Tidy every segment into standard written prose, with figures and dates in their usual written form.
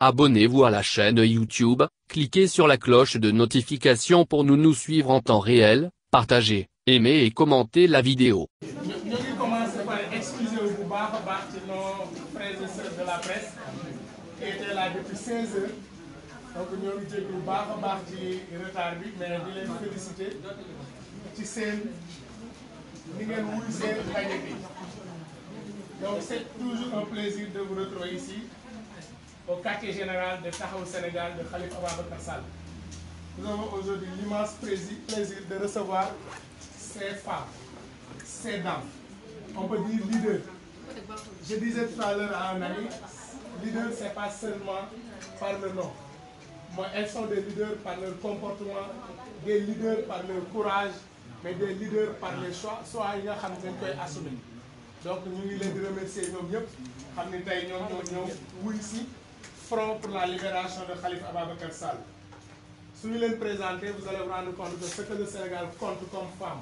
Abonnez-vous à la chaîne YouTube, cliquez sur la cloche de notification pour nous suivre en temps réel, partagez, aimez et commentez la vidéo. Nous commençons par excuser au baax a baax ci nos frères et sœurs de la presse qui étaient là depuis 16 heures. Donc ñoo ngi jéggi bu baax a baax ci retard bi mais di leen féliciter ci seen ni ngeen wuy seen ndaje bi. Donc c'est toujours un plaisir de vous retrouver ici au quartier général de Taxawu Sénégal de Khalifa Ababacar Sall. Nous avons aujourd'hui l'immense plaisir de recevoir ces femmes, ces dames, on peut dire leaders. Je disais tout à l'heure à un ami, leader c'est pas seulement par le nom. Moi, elles sont des leaders par leur comportement, des leaders par leur courage, mais des leaders par les choix yi nga xam ne dañ koy assumer. Donc ñu ngi leen di remercier ñoom ñëpp xam ne tey ñoom ñoo ñëw wuy si front pour la libération de Khalifa Ababacar Sall. Su ñu leen présenter vous allez vous rendre compte que ce que le Sénégal compte comme femme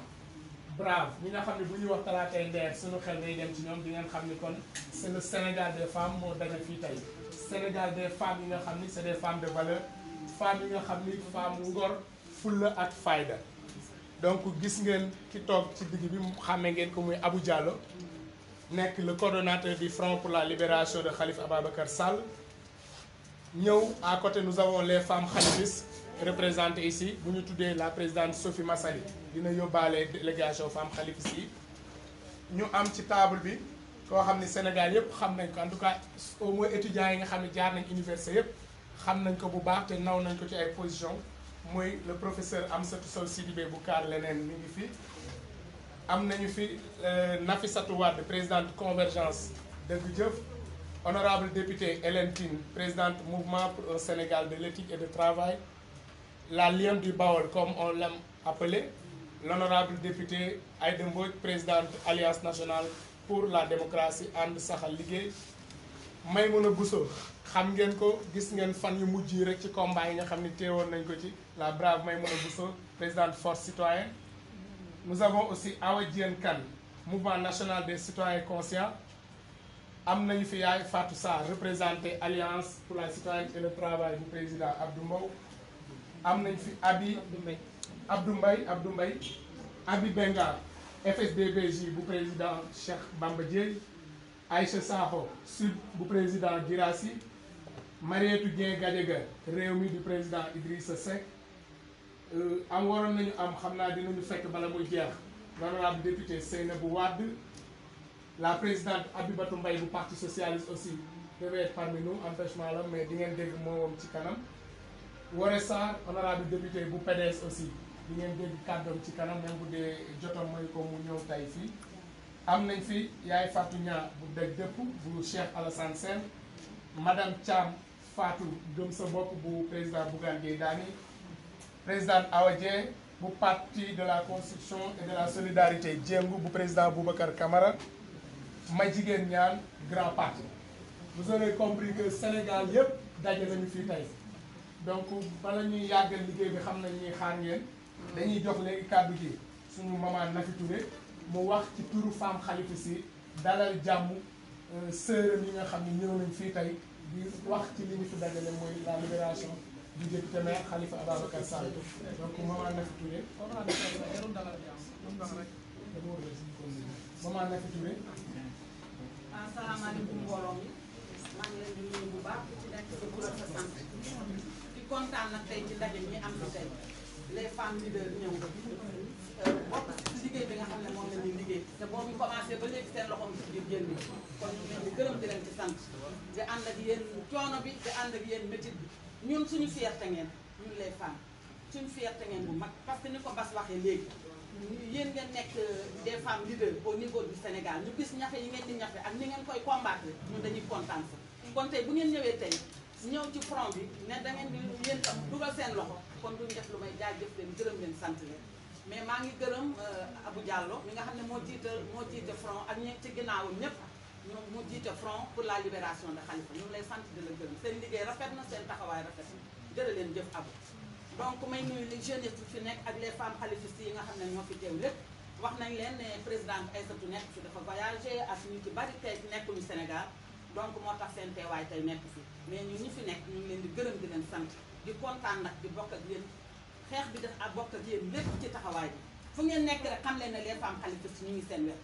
brave ñi nga xam ne bu ñuy wax talaatay ndeer suñu xel day dem ci ñoom di ngeen xam ni kon c'est le Sénégal des femmes moo daje fii tey. Sénégal des femmes yi nga xam ni c'est des femmes de valeur, femmes yi nga xam ni femme ngor fulla ak fayda. Donc gis ngeen ki toog ci digg bi xàmme ngeen ko muy Abou Diallo nekk le coordonnateur du Front pour la libération de Khalifa Ababacar Sall. ñëw à côté nous avons les femmes khalifistes représentées ici bu ñu tuddee la présidente Sophie Massali dina yóbbaale délégation femmes khalifistes yi. ñu am ci table bi koo xam ni Sénégal yëpp xam nañ ko en tout cas au moins étudiants yi nga xam ne jaar nañ université yëpp xam nañ ko bu baax te naw nañ ko ci ay position muy le professeur Amsatou Sow Sidibé bu kaar leneen mi ngi fi. am nañu fi Nafissatou Wade présidente convergence Dëgg Jëf, honorable député Hélène Tine présidente mouvement pour un Sénégal de l'éthique et du travail, la lionne du Baol comme on l'aime appeler, l'honorable député Aïda Mbodj présidente alliance nationale pour la démocratie ànd saxal liggéey. Maymouna Bousso xam ngeen ko gis ngeen fan yu mujj yi rek ci combat yi nga xam ne teewoon nañ ko ci, la brave Maymouna Bousso présidente force citoyenne. Nous avons aussi Awa Diène Kane mouvement national des citoyens conscients. am nañu fi yaay Fatou Sarr représenté alliance pour la citoyenneté et le travail bu président Abdou Mbow. am nañ fi Abdou Mbaye Abi Bengar FSDBJ bu président Cheikh Bamba Dièye, Aïcha Sakho Sud bu président Girassi, Marietou Dieng Gadiaga Rewmi du président Idrissa Seck. am waroon nañu am xam naa dinañu fekk bala muy jeex l'honorable député Seynabou Wade, la présidente Abibatou Mbaye bu parti socialiste aussi devait être parmi nous, empêchement la mais di ngeen dégg moom ci kanam. Woré Sarr honorable député bu PDS aussi di ngeen dégg kàddoom ci kanam même bu dee jotoon mooy ko mu ñëw tay fii. am nañ fi yaay Fatou Nia bu Dëgg Dëpp bu Cheikh Alassane Sène, madame Thiam Fatou Gëm Sa Bopp bu président Bougane Gueye Dany, présidente Awa Dieng bu parti de la construction et de la solidarité Djengu bu président Boubacar Camara, Madjiguène Niane grand parti. Vous aurez compris que Sénégal yëpp daje nañu fii tey donc bala ñuy yàggal liggéey bi xam nañ ñuy xaar ngeen dañuy jox léegi kàddu gi suñu maman Nafi Touré mu wax ci turu femme xalifa si dalal jàmm sœuram yi nga xam ne ñëw nañ fii tey di wax ci li ñu fi dajale mooy la libération du député maire Khalifa Ababacar Sall. Donc maman Nafi Touré. maman Nafi Touré. asalaamaaleykum mbooloo mi maa ngi leen di nuyu bu baax ci nekk sa tur ak sa sant di kontaan nag tey ci ndaje ñi am ci tey les femmes leaders ñëw bokk ci liggéey bi nga xam ne moom la ñuy liggéey te boobu commencé ba léegi seen loxoom ci biir génn kon ñu leen di gërëm di leen ci sant di ànd ak yéen coono bi di ànd ak yéen métit bi ñun suñu fierté ngeen ñun les femmes suñu fierté ngeen bu mag parce que ni ko Bass waxee léegi yéen ngeen nekk des femmes leaders au niveau du Sénégal ñu gis ñafe yi ngeen di ñafe ak ni ngeen koy combattre ñun dañuy kontaan sa kon tey bu ngeen ñëwee tey ñëw ci front bi ne da ngeen di yéen tam dugal seen loxo kon duñu def lu may jaajëf leen gërëm leen sant leen mais maa ngi gërëm Abou Diallo mi nga xam ne moo jiite front ak ñi ci ginnaawam ñëpp ñoom mu jiite front pour la libération de Khalifa ñu ngi lay sant di la gërëm seen liggéey rafet na seen taxawaay rafet na jërë leen jëf Abou. Donc may nuyu les jeunes fi nekk ak les femmes khalifistes yi nga xam ne ñoo fi teew lépp wax nañ leen ne présidente Aïssatou nekk fi dafa voyagé ak ñu ci bari tey nekkuñu Sénégal donc moo tax seen teewaay tey nekk fi mais ñun ñi fi nekk ñu ngi leen di gërëm di leen sant di kontaan nag di bokk ak yéen xeex bi def ak bokk ak yéen lépp ci taxawaay bi fu ngeen nekk rek xam leen ne les femmes xalifistes ñu ngi seen wet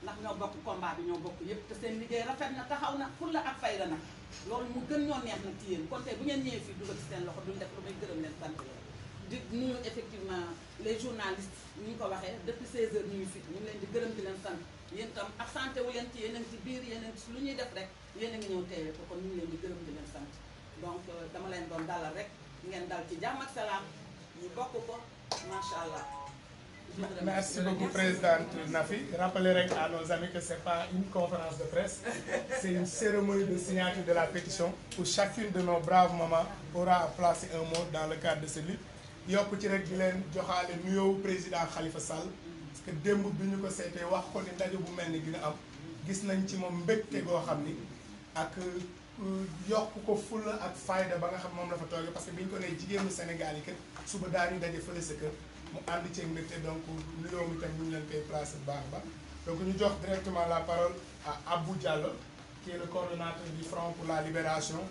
ndax ñoo bokk combat bi ñoo bokk yëpp te seen liggéey rafet na taxaw na fulla ak fayda nag loolu mu gën ñoo neex nag ci yéen kon tey bu ngeen ñëwee fii dugal ci seen loxo duñ def lu may gërëm leen sant leen di nuyu effectivement les journalistes ni ñu ko waxee depuis 16 heures ñu ngi fi ñu ngi leen di gërëm di leen sant yéen itam absenté wu leen ci yeneen ci biir yeneen ci lu ñuy def rek yéen a ngi ñëw teewee ko kon ñu ngi leen di gërëm di leen sant donc dama leen doon dalal rek ngeen dal ci jàmm ak salaam ñu bokk ko macha allah. Merci beaucoup, Présidente Nafi. Rappelez à nos amis que ce n'est pas une conférence de presse, c'est une cérémonie de signature de la pétition où chacune de nos braves mamans aura à placer un mot dans le cadre de ce livre. yokk ci rek di leen joxaale nuyoo président Khalifa Sall parce que démb bi ñu ko seetee wax ko ni ndaje bu mel ni dina am gis nañ ci moom mbégte goo xam ni ak yokk ko fulla ak fayda ba nga xam moom la fa toogee parce que bi ñu ko nee jigéenu Sénégal yi kat suba daal ñu daje fële sa kër mu ànd ceeg mbégte donc nuyoo mi tam ñu ngi leen koy placé bu baax ba donc ñu jox directement la parole à Abou Diallo qui est le coordonnateur du Front pour la libération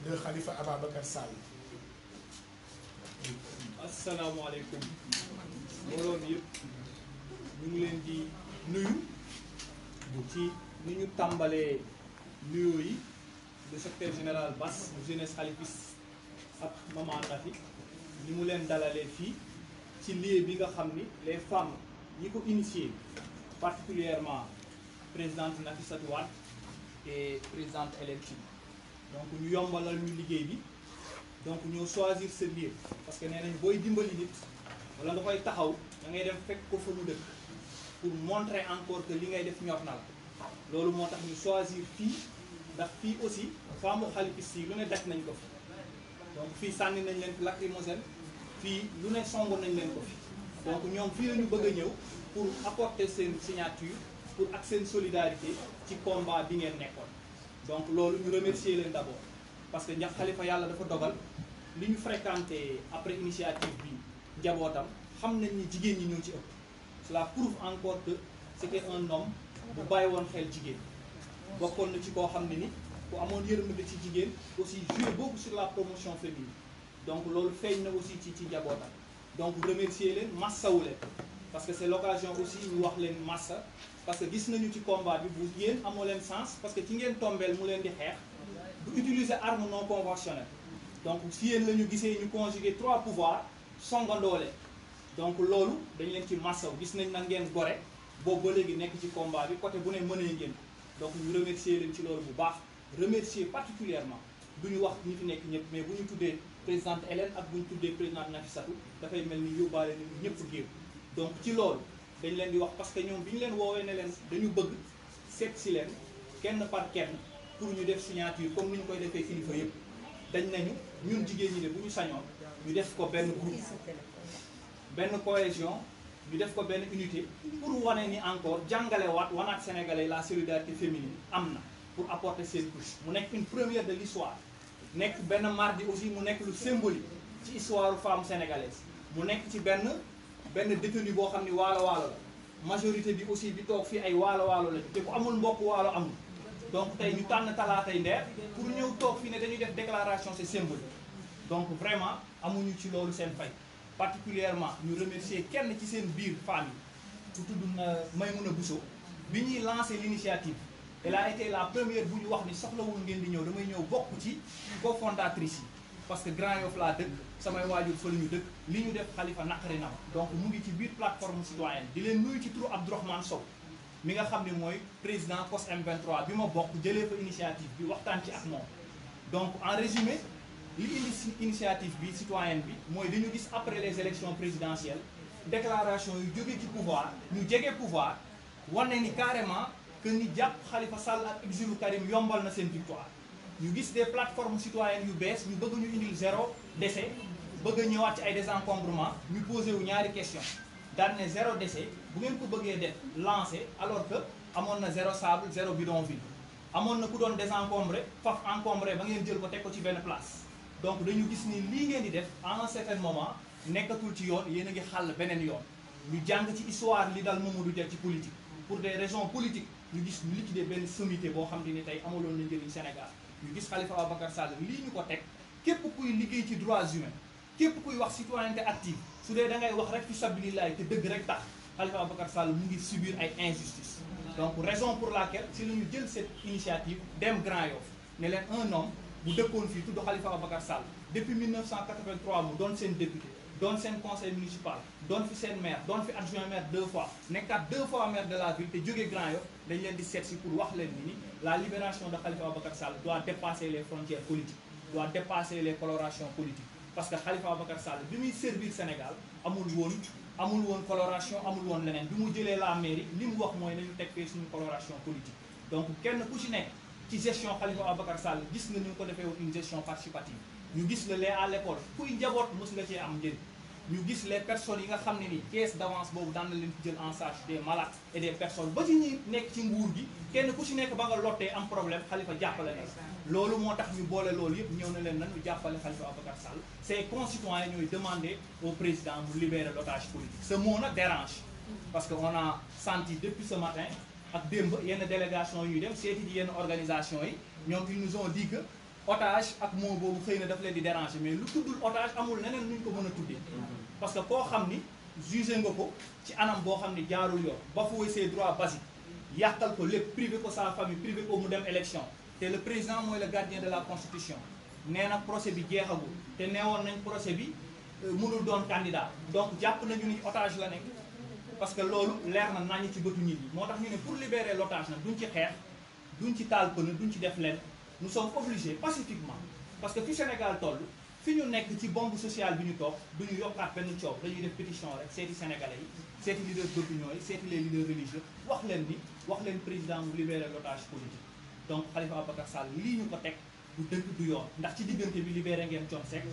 de Khalifa Ababacar Sall. asalaamaaleykum mbooloo mi yëpp ñu ngi leen di nuyu ci ni ñu tàmbalee nuyoo yi le secrétaire général Bass bu jeunesse khalifiste ak Maman Nafi ni mu leen dalalee fii ci lieu bi nga xam ni les femmes yi ko initié particulièrement présidente Nafissatou Wade et présidente Hélène Tine donc ñu yombalal ñu liggéey bi donc ñoo choisir ce lieu parce que nee nañ booy dimbali nit wala nga koy taxaw da ngay dem fekk ko fa mu dëkk pour montrer encore que li ngay def ñor na la loolu moo tax ñu choisir fii ndax fii aussi femme xalifiste yi lu ne daj nañ ko fi donc fii sànni nañ leen fi lacrymogène fii lu ne songu nañ leen ko fi donc ñoom fii la ñu bëgg a ñëw pour apporter seen signature pour ak seen solidarité ci combat bi ngeen nekkoon donc loolu ñu remercier leen d'abord parce que ndax Khalifa yàlla dafa dogal li ñu fréquenté après initiative bi njabootam xam nañ ni jigéen ñi ñoo ci ëpp cela prouve encore que c'était un homme bu bàyyi woon xel jigéen bokkoon na ci koo xam ne ni ku amoon yërmande ci jigéen aussi joué beaucoup sur la promotion féminine donc loolu feeñ na aussi ci njabootam donc remercier leen massawu leen parce que c'est l'occasion aussi ñu wax leen massa parce que gis nañu ci combat bi bu yéen amoo leen sens parce que ci ngeen tombeel mu leen di xeex du utiliser arme non conventionnelle donc si yéen la ñu gisee ñu conjuguer 3 pouvoirs songandoole donc loolu dañ leen ci massaw gis nañ na ngeen gore boobu ba léegi nekk ci combat bi côté bu ne mënee ngeen donc ñu remercier leen ci loolu bu baax remercier particulièrement du ñu wax ñi fi nekk ñëpp mais bu ñu tuddee présidente Hélène ak bu ñu tuddee présidente Nafissatou dafay mel ni yóbbaale nañu ñëpp géew donc ci loolu dañ leen di wax parce que ñoom bi ñu leen woowee ne leen dañu bëgg seet si leen kenn par kenn pour ñu def signature comme ni ñu koy defee kilifa yëpp dañ nañu ñun jigéen ñi de bu ñu sañoon ñu def ko benn groupe benn cohésion ñu def ko benn unité pour wane ni encore jàngale wanaat sénégalais la solidarité féminine am na pour apporter seen couche mu nekk une première de l'histoire nekk benn mardi aussi mu nekk lu symbolique ci histoire femme sénégalaise mu nekk ci benn détenu boo xam ni waalo waalo la majorité bi aussi bi toog fii ay waalo waalo la te ku amul mbokk waalo amul donc tey ñu tànn talaatay ndeer pour ñëw toog fii ne dañuy def déclaration c'est symbolique donc vraiment amuñu ci loolu seen fay particulièrement ñu remercier kenn ci seen biir famille ku tudd na Maymouna Bousso bi ñuy lancé l'initiative elle a été la première bu ñu wax ni soxlawul ngeen di ñëw damay ñëw bokk ci cofondatrice yi parce que Grand Yoff laa dëkk samay waajur fa la ñu dëkk li ñu def Khalifa naqari na ma donc mu ngi ci biir plateforme citoyenne di leen nuyu ci turu Abdourahmane Sow mi nga xam ne mooy président COS M23 bi ma bokk jëlee fa initiative bi waxtaan ci ak moom donc en résumé li indi initiative bi citoyenne bi mooy dañu gis après les élections présidentielles déclaration yu jóge ci pouvoir ñu jege pouvoir wane ni carrément que ni jàpp Khalifa Sall ak exilu Karim yombal na seen victoire ñu gis des plateformes citoyennes yu bees ñu bëgg ñu indil 0 décès bëgg a ñëwaat ci ay désencombrement ñu posé wu ñaari question daal ne 0 décès bu ngeen ko bëggee def lancé alors que amoon na 0 sable 0 bidonville amoon na ku doon désencombré faf encombré ba ngeen jël ko teg ko ci benn place donc dañu gis ni lii ngeen di def à un certain moment nekkatul ci yoon yéen a ngi xàll beneen yoon ñu jàng ci histoire li dal Mamadou Dia ci politique pour des raisons politiques ñu gis ñu liquider benn sommité boo xam ne ni tey amaloon na njëriñ Sénégal ñu gis Khalifa Ababacar Sall lii ñu ko teg képp kuy liggéey ci droits humains képp kuy wax citoyenneté active su dee da ngay wax rek fi sabilillahi te dëgg rek tax Khalifa Ababacar Sall mu ngi subir ay injustice donc raison pour laquelle si la ñu jël cette initiative dem Grand Yoff ne leen un homme bu dëkkoon fii tudd Khalifa Ababacar Sall depuis 1983 mu doon seen député doon seen conseil municipal doon fi seen maire doon fi adjoint maire 2 fois nekkaat 2 fois maire de la ville te jógee Grand Yoff dañ leen di seet si pour wax leen ni la libération de Khalifa Ababacar Sall doit dépasser les frontières politiques doit dépasser les colorations politiques parce que Khalifa Ababacar Sall bi muy servir Sénégal amul woon coloration amul woon leneen bi mu jëlee la mairie li mu wax mooy nañu teg fee suñu coloration politique donc kenn ku ci nekk ci gestion Khalifa Ababacar Sall gis nga ñu ko defee woon une gestion participative ñu gis la lee à l'école kuy njaboot mos nga cee am njëriñ ñu gis les personnes yi nga xam ne ni caisse d'avance boobu daan na leen jël en charge des malades et des personnes ba ci ñi nekk ci nguur gi kenn ku ci nekk ba nga lottee am problème Khalifa jàppale na loolu moo tax ñu boole loolu yëpp ñëw na leen nañu jàppale Khalifa Ababacar Sall ses concitoyens ñooy demander au président mu libérer l'otage politique ce mot nag dérange parce que on a senti depuis ce matin ak démb yenn délégation yu dem seeti ji yenn organisation yi ñoom ils nous ont dit que otage ak mot boobu xëy na daf leen di déranger mais lu tuddul otage amul neneen nuñ ko mën a tuddee parce que koo xam ni jugé nga ko ci anam boo xam ni jaarul yoon bafoué ses droits basiques yàqal ko lépp privé ko sa famille privé ko mu dem élection te le président mooy le gardien de la constitution nee na procès bi jeexagul te neewoon nañ procès bi mënul doon candidat donc jàpp nañu ni otage la nekk parce que loolu leer na nañu ci bëtu nit ñi moo tax ñu ne pour libérer l'otage nag duñ ci xeex duñ ci taal pënë duñ ci def leen nous sommes obligés pacifiquement parce que fi Sénégal toll fi ñu nekk ci bombe sociale bi ñu toog du ñu yokkaat benn coow dañuy def pétition rek seeti sénégalais yi seeti leaders d'opinion yi seeti les leaders religieux wax leen président mu libérer l'otage politique donc Khalifa Ababacar Sall lii ñu ko teg du dëgg du yoon ndax ci diggante bi libéré ngeen Thione Seck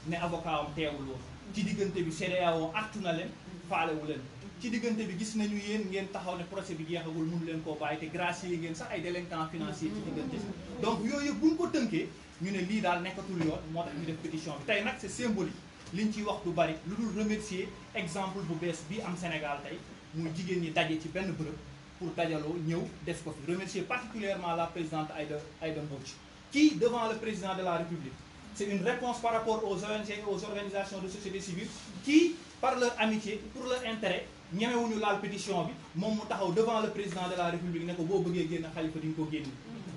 ne avocat am teewul woon ci diggante bi CEDEAO artu na leen faalewu leen ci diggante bi gis nañu yéen ngeen taxaw ne procès bi jeexagul mënu leen koo bàyyi te gracier ngeen sax ay délinquants financiers ci diggante donc yooyu yëpp bu ñu ko tënkee ñu ne lii daal nekkatul yoon moo tax ñu def pétition bi tey nag c'est symbolique liñ ciy wax du bari lu dul remercier exemple bu bees bii am Sénégal tey muy jigéen ñi daje ci benn bërëb pour dajaloo ñëw def ko fi remercier particulièrement la présidente Aïda Mbodj qui devant le président de la République c'est une réponse par rapport aux ONG et aux organisations de société civile qui par leur amitié pour leur intérêt ñemewuñu laal pétition bi moom mu taxaw devant le président de la République ne ko boo bëggee génn Khalifa di nga ko génn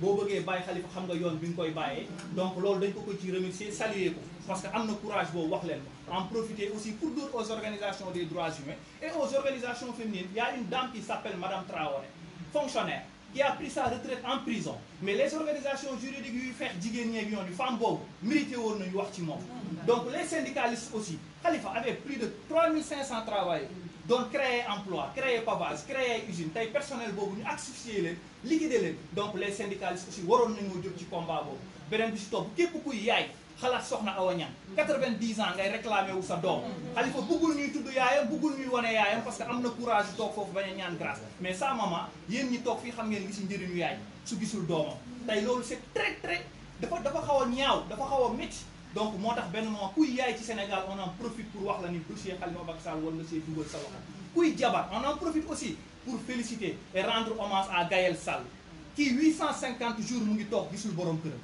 boo bëggee bàyyi Khalifa xam nga yoon bi nga koy bàyyee donc loolu dañ ko ci remercier saluer ko parce que am na courage boobu wax leen ko en profiter aussi pour dire aux organisations des droits humains et aux organisations féminines il y a une dame qui s'appelle Madame Traoré fonctionnaire qui a pris sa retraite en prison mais les organisations juridiques yuy feex jigéen ñeeg yoon yu femme boobu mérité woon nañu wax ci moom donc les syndicalistes aussi Khalifa avait plus de 3500 travailleurs doon créer emploi créer pavage créer usine tey personnel boobu ñu asphyxier leen liquider leen donc les syndicalistes aussi waroon nañoo jóg ci combat boobu beneen bi si topp képp kuy yaay xalaat soxna Awa Niang 90 ans ngay réclamer wu sa doom Khalifa bëggul ñuy tudd yaayam bëggul ñuy wane yaayam parce que am na courage yu toog foofu bañ a ñaan grâce mais sa maman yéen ñi toog fii xam ngeen li si njëriñu yaay su gisul doomam tey loolu c'est très très dafa xaw a ñaaw dafa xaw a métti donc moo tax benn moment kuy yaay ci Sénégal on en profite pour wax la ni dossier Khalifa Ababacar Sall war nga see dugal sa loxo kuy jabar on en profite aussi pour féliciter et rendre hommage à Gaël Sall kii 850 jours mu ngi toog gisul borom këram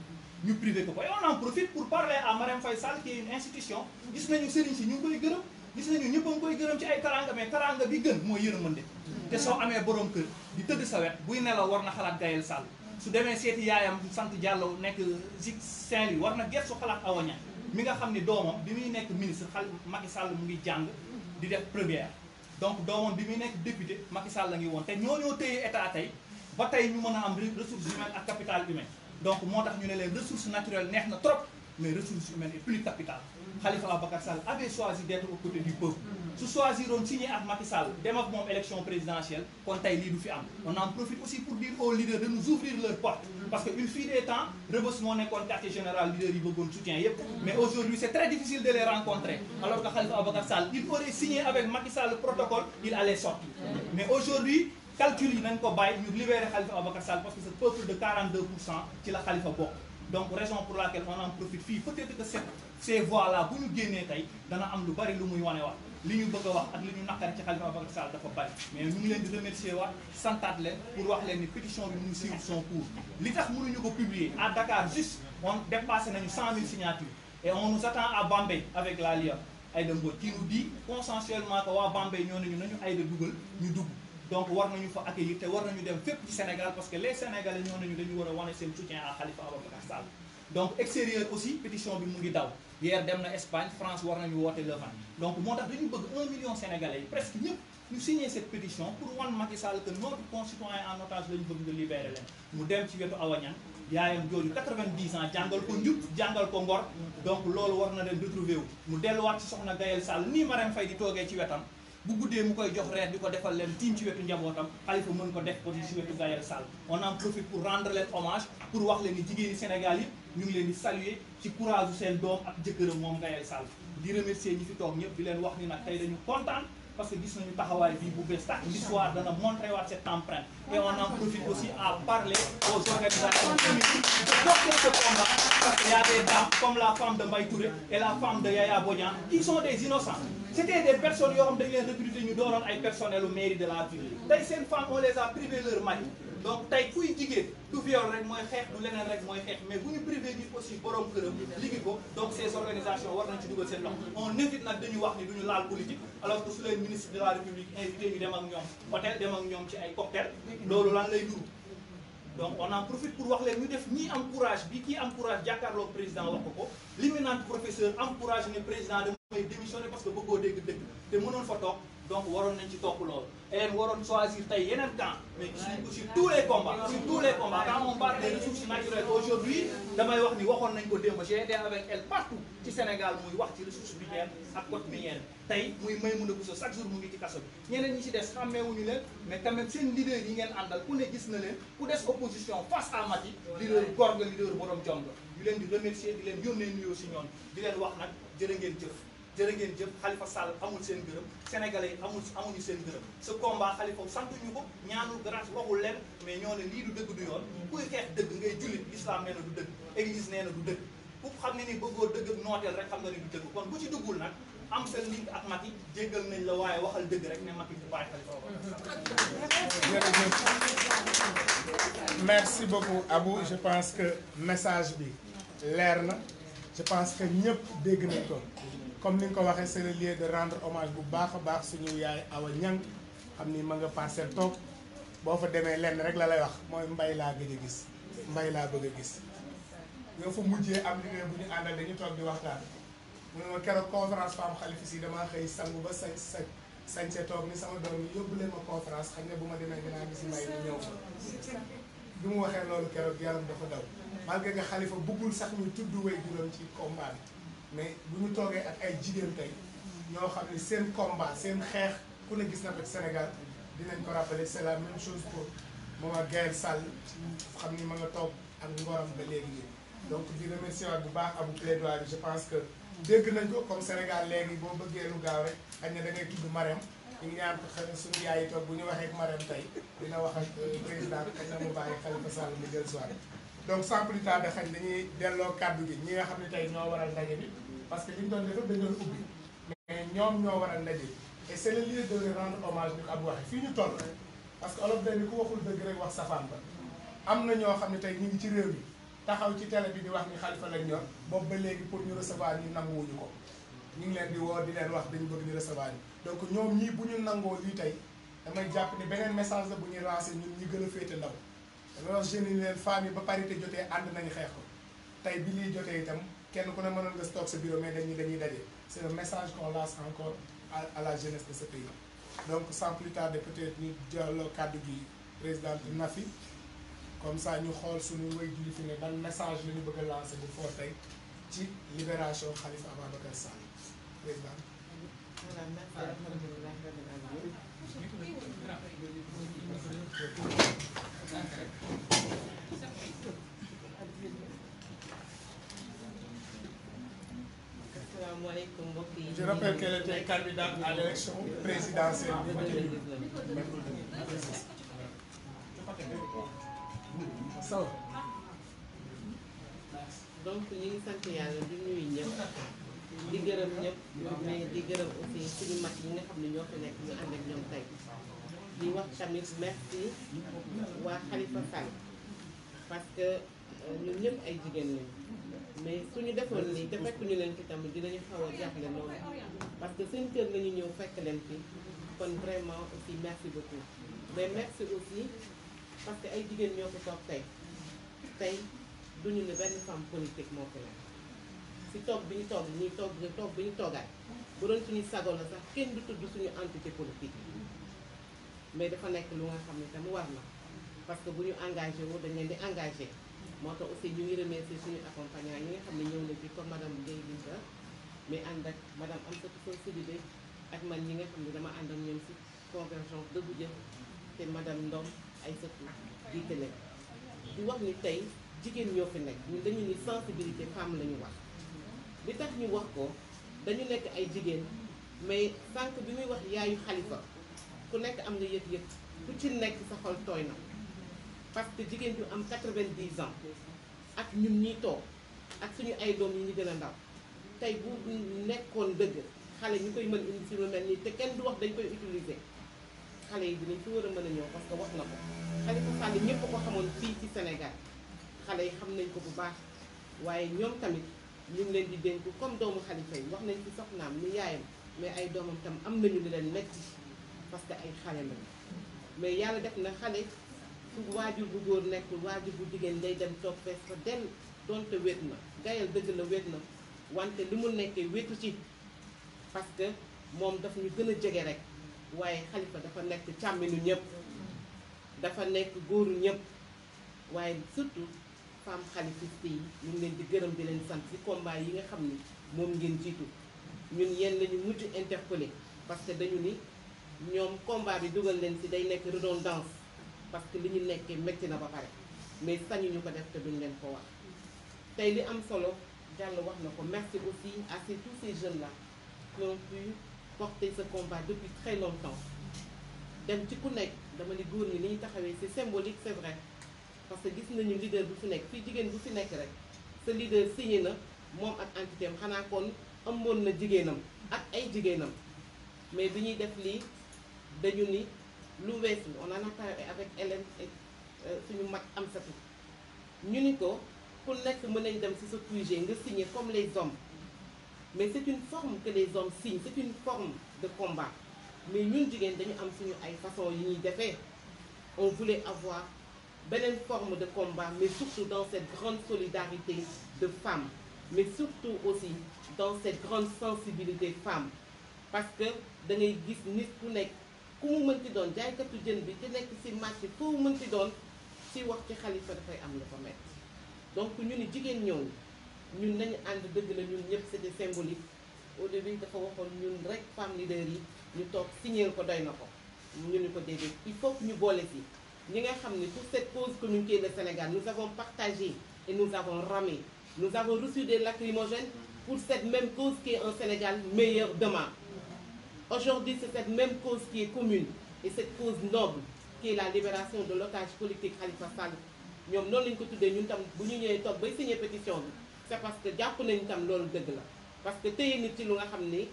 ñu privé ko et on en profite pour parler à Marème Faye Sall qui est une institution gis nañu sëriñ si ñu ngi koy gërëm gis nañu ñëpp a ngi koy gërëm ci ay taranga mais taranga bi gën mooy yërmande te soo amee borom kër di tëdd sa wet buy nelaw war na xalaat Gaël Sall su demee seeti yaayam sant Diallo nekk Zik Saint-Louis war na gerte su xalaat Awa Niang mi nga xam ni doomam bi muy nekk ministre Macky Sall mu ngi jàng di def première donc doomam bi muy nekk député Macky Sall la ngi woon te ñoo téye état tey ba tey ñu mën a am ressources humaines ak capital humain donc moo tax ñu ne leen ressources naturelles neex na trop mais ressources humaines est plus capital Khalifa Ababacar Sall avait choisi d'être aux côtés du peuple su choisiroon signé ak Macky Sall dem ak moom élection présidentielle kon tey lii du fi am on en profite aussi pour dire aux leaders de nous ouvrir leurs portes parce que une fille des temps Rebeuss moo nekkoon quartier général leader yi bëggoon soutien yépp mais aujourd'hui c'est très difficile de les rencontrer alors que Khalifa Ababacar Sall il aurait signé avec Macky Sall le protocole il allait sortir mais aujourd'hui calcul yi nañ ko bàyyi ñu libérer Khalifa Ababacar Sall parce que ce peuple de 42% ci la Khalifa bokk donc raison pour laquelle on en profite fii peut-être que ces voix là bu ñu génnee tey dana am lu bari lu muy wane wax li ñu bëgg a wax ak li ñu naqari ci Khalifa Ababacar Sall dafa bari mais ñu ngi leen di remercier waat santaat leen pour wax leen ni pétition bi mu ngi suivre son cours li tax mënuñu ko publier à Dakar juste on dépassé nañu 100 000 signatures et on nous attend à Bambey avec la LIA Aïda Mbodj qui nous dit consensuellement que waa Bambey ñoo nañu nañu Aïda dugal ñu dugg donc war nañu fa accueillir te war nañu dem fépp ci Sénégal parce que les Sénégalais ñoo nañu dañu war a wane seen soutien à Khalifa Ababacar Sall donc extérieur aussi pétition bi mu ngi daw hier dem na Espagne France war nañu woote le 20 donc moo tax dañu bëgg 1 million Sénégalais yi presque ñëpp ñu signer cette pétition pour wan Macky Sall que notre concitoyen en otage lañu bëgg nga libérer leen mu dem ci wetu Awa Niang yaayam jooju 90 ans jàngal ko njub jàngal ko ngor donc loolu war na leen retrouver wu mu delluwaat ci soxna Gaël Sall nii Marème Faye di toogee ci wetam bu guddee mu koy jox reer di ko defal leen tiim ci wetu njabootam Khalifa mën ko def ko ci wetu Gaël Sall on en profite pour rendre leen hommage pour wax leen ni jigéeni Sénégal yi ñu ngi leen di saluer ci courage seen doom ak jëkkëram moom Gaël Sall di remercier ñi fi toog ñëpp di leen wax ni nag tey dañu kontaan parce que gis nañu taxawaay bii bu bees tax l'histoire dana montrer waat cette empreinte et on en profite aussi à parler aux organisations féminines de porter ce combat parce qu'il y a des dames comme la femme de Mbaye Touré et la femme de Yaya Bodian qui sont des innocents c'était des personnes yoo xam dañu leen recruter ñu doonoon ay personnel u mairie de la ville tey seen femmes on les a privé leur mari donc tey kuy jigéen du viol rek mooy xeex du leneen rek mooy xeex mais bu ñu privé bi aussi borom këram liggéey ko donc ces organisations war nañ ci dugal seen loxo on évite nag dañu wax ni duñu laal politique alors que su leen ministre de la république invité ñu dem ak ñoom hôtel dem ak ñoom ci ay cocktail loolu lan lay duru donc on en profite pour wax leen ñu def ñii am courage bi kii am courage jàkkaarloo président wax ko l'éminent professeur am courage ne président damay démissionner parce que bëggoo dégg dëgg te mënoon fa toog donc waroon nañ ci topp loolu et waroon choisir tey yeneen camp mais gis nañ ko sur tous les combats quand on parle des ressources naturelles aujourd'hui damay wax ni waxoon nañ ko démb j'ai été avec elle partout ci Sénégal muy wax ci ressources minières ak côte minière tey muy Maïmouna Bousso chaque jour mu ngi ci kaso bi ñeneen ñi ci des xàmmeewuñu leen mais quand même seen leader yi ngeen àndal ku ne gis na leen ku des opposition face à Macky leader góor nga leader borom jom la ñu leen di remercier di leen yónnee nuyoo si ñoon di leen wax nag jërë ngeen jëf jërë ngeen jëf Khalifa Sall amul seen gërëm sénégalais yi amuñu seen gërëm ce combat Khalifa santuñu ko ñaanul grâce waxul leen mais ñoo ne lii du dëgg du yoon kuy xeex dëgg ngay jullit l'islam nee na du dëgg église nee na du dëgg ku xam ne ni bëggoo dëgg ak nooteel rek xam nga ni du dëgg kon bu ci duggul nag am seen link ak Macky jéggal nañ la waaye waxal dëgg rek ne Macky bu bàyyi Khalifa. merci beaucoup Abou je pense que message bi leer na je pense que ñëpp dégg nañ ko comme ni nga ko waxee c'est le lieu de rendre hommage bu baax a baax suñu yaay Awa Niang xam ni ma nga passé toog boo fa demee lenn rek la lay wax mooy mbay laa gëj a gis mbay laa bëgg a gis ñoo fa mujjee am liggéey bu ñu àndal dañu toog di waxtaan mu ne ma keroog conférence femme Khalifa si damaa xëy sangu ba sañse toog ni sama doom yi yóbbu leen ma conférence xam ne bu ma demee dinaa gis mbay ni ñëw fa bi mu waxee loolu keroog yaram dafa daw malgré que Khalifa bëggul sax ñu tudd way juróom ci combat bi mais bu ñu toogee ak ay jigéen tey ñoo xam ne seen combat seen xeex ku ne gis na ko ci Sénégal dinañ ko rappeler c'est la même chose pour Maman Gaël Sall xam ni ma nga toog ak ngoram ba léegi nii donc di remercier waat bu baax abu plaidoyer je pense que dégg nañ ko comme Sénégal léegi boo bëggee lu gaaw rek xëy na da ngay tudd Marème ñu ngi ñaan ko xëy na suñu yaay yi toog bu ñu waxee ak Marème tey dina wax ak président xëy na mu bàyyi Khalifa Sall mu jël soir donc sans plus tarder xañ dañuy delloo kàddu gi ñi nga xam ne tey ñoo waral ndaje bi parce que li ñu doon def dañu doon ubbi mais ñoom ñoo waral ndaje et c'est le lieu de leur rendre hommage ni ko Abou waxee fii ñu toll parce que olof dañ ni ku waxul dëgg rek wax safaan ba am na ñoo xam ne tey ñu ngi ci réew mi taxaw ci télé bi di wax ni Khalifa lañ ñor boobu ba léegi pour ñu recevoir ñu nanguwuñu ko ñu ngi leen di woo di leen wax dañu bëgg ñu recevoir ñu donc ñoom ñii bu ñu nangoo lii tey damay jàpp ni beneen message la bu ñuy lancé ñun ñi gën a féete ndaw damay wax jeunes yi leen femmes yi ba parité jotee ànd nañu xeex ko tey bi lii jotee itam kenn ku ne mënoon nga toog sa bureau mais dañuy daje c'est un message qu'on lance encore à la jeunesse de ce pays donc sans plus tarder peut-être ñu jëloo kàddu gi président Nafi comme ça ñu xool suñu way julli fi ne ban message la ñu bëgg a lancer bu fort tey ci libération Khalifa Ababacar Sall président. Voilà, merci alhamdulillah rabbil alamin. Asalaamaaleykum mbokk yi. Je rappelle qu'elle était candidate à l'élection présidentielle. donc ñu ngi sant yàlla di nuyu ñëpp di gërëm ñëpp mais di gërëm aussi suñu mag yi nga xam ne ñoo fi nekk ñu ànd ak ñoom tey di wax tamit merci waa Khalifa Sall parce que ñun ñëpp ay jigéen lañu mais suñu defoon nii te fekk ñu leen fi tamit dinañu xaw a jaaxle loolu parce que seen kër lañu ñëw fekk leen fi kon vraiment aussi merci beaucoup mais merci aussi parce que ay jigéen ñoo fi toog tey duñu ne benn femme politique moo fi nekk si toog bi ñu toog ñuy toog bi ñu toogaay bu doon suñu sago la sax kenn du tudd suñu entité politique mais dafa nekk lu nga xam ne tam war na parce que bu ñu engagé wu dañ leen di engagé moo tax aussi ñu ngi remercier suñu accompagnant ñi nga xam ne ñëw na fi comme madame Guèye Binta mais ànd ak madame Amsatou Sow Sidibé ak man ñi nga xam ne dama ànd ak ñoom si convergence dëggu jëf te madame Ndom Aïssatou jiite leen di wax ni tey jigéen ñoo fi nekk ñun dañu ni sensibilité femme la ñu wax li tax ñu wax ko dañu nekk ay jigéen mais sànq bi muy wax yaayu Khalifa ku nekk am nga yëg-yëg ku ci nekk sa xol tooy na parce que jigéen ju am 90 ans ak ñun ñiy toog ak suñu ay doom yi ñu gën a ndaw tey bu nekkoon dëgg xale ñu koy mën indi si lu mel nii te kenn du wax dañ koy utiliser xale yi dinañ fi war a mën a ñëw parce que wax na ko Khalifa Sall ñëpp ko xamoon fii ci Sénégal xale yi xam nañ ko bu baax waaye ñoom tamit ñu ngi leen di dénku comme doomu Khalifa yi wax nañ ci soxnaam ni yaayam mais ay doomam tam am nañu li leen metti parce que ay xale lañu mais yàlla def na xale su waajur bu góor nekkul waajur bu jigéen day dem toog fees fa del doonte wéet na gayal dëgg la wéet na wante li mu nekkee wéetu ci parce que moom daf ñu gën a jege rek waaye Khalifa dafa nekk càmminu ñëpp dafa nekk góoru ñëpp waaye surtout femme khalifiste yi ñu ngi leen di gërëm di leen sant ci combat yi nga xam ni moom ngeen jiitu ñun yéen lañu mujj interpellé parce que dañu ni ñoom combat bi dugal leen ci day nekk redondance parce que li ñu nekkee métti na ba pare mais sañu ñu ko def te duñ leen ko wax tey li am solo Diallo wax na ko merci aussi à tous ces jeunes là qui ont pu porter ce combat depuis très longtemps dem ci ku nekk dama ni góor ñi ni ñu taxawee c'est symbolique c'est vrai parce que gis nañu leader bu fi nekk fii jigéen bu fi nekk rek sa leader signé na moom ak entité am xanaa kon ëmboon na jigéenam ak ay jigéenam mais bi ñuy def lii dañu ni lu weesu on en a parlé avec Hélène et suñu mag Amsatou ñu ni ko ku nekk mën nañ dem ci sa QG nga signé comme les hommes mais c'est une forme que les hommes signent c'est une forme de combat mais ñun jigéen dañu am suñu ay façon yi ñuy defee on voulait avoir beneen forme de combat mais surtout dans cette grande solidarité de femmes mais surtout aussi dans cette grande sensibilité femme parce que da ngay gis nit ku nekk ku mu mënti doon jaaykatu jën bi te nekk ci marché fu mu mënti doon ci wax ci Khalifa dafay am lu ko metti donc ñu ni jigéen ñooñu ñun nañu ànd dëgg la ñun ñëpp c'était symbolique au début dafa waxoon ñun rek femme leader yi ñu toog signer ko doy na ko ñu ni ko déedéet il faut que ñu boole ci ñi nga xam ne pour cette cause commune qui est le Sénégal nous avons partagé et nous avons ramé nous avons reçu des lacrymogènes pour cette même cause qui est un Sénégal meilleur demain. Aujourd'hui, c'est cette même cause qui est commune et cette cause noble qui est la libération de l'otage politique Khalifa Sall ñoom noonu lañu ko tuddee ñun tam bu ñu ñëwee toog bay signer pétition bi c'est parce que jàpp nañu tam loolu dëgg la parce que téye nit ci lu nga xam ni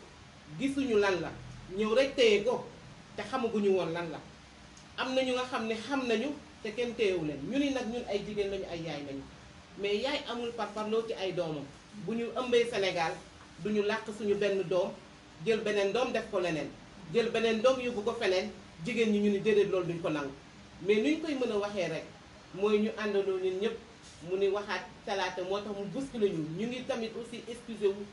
gisuñu lan la ñëw rek téye ko te xamaguñu woon lan la am na ñu nga xam ne xam nañu te kenn téyewu leen ñu ni nag ñun ay jigéen lañu ay yaay lañu mais yaay amul parparloo ci ay doomam bu ñu ëmbee Sénégal duñu làq suñu benn doom jël beneen doom def ko leneen jël beneen doom yóbbu ko feneen jigéen ñi ñu ni déedéet loolu duñ ko nangu mais nuñ koy mën a waxee rek mooy ñu àndandoo ñun ñëpp mu ni waxaat talaata moo tax mu bousculé ñu ngi tamit aussi excusé wu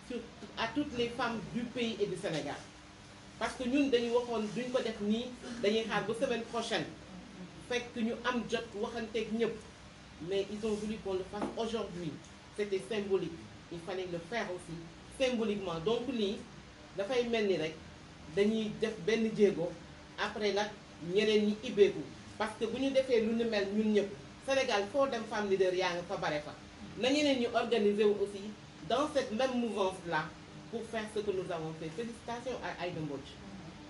sur à toutes les femmes du pays et du Sénégal parce que ñun dañu waxoon duñ ko def nii dañuy xaar ba semaine prochaine fekk ñu am jot waxanteeg ñëpp mais ils ont voulu qu'on le fasse aujourd'hui c'était symbolique il fallait le faire aussi symboliquement donc lii dafay mel ni rek dañuy def benn jéego après nag ñeneen ñi ibbeeku parce que bu ñu defee lu ni mel ñun ñëpp Sénégal foo dem femme leader yaa nga fa bare fa na ñeneen ñu organiser wu aussi dans cette même mouvance là pour faire ce que nous avons fait félicitations à Aïda Mbodj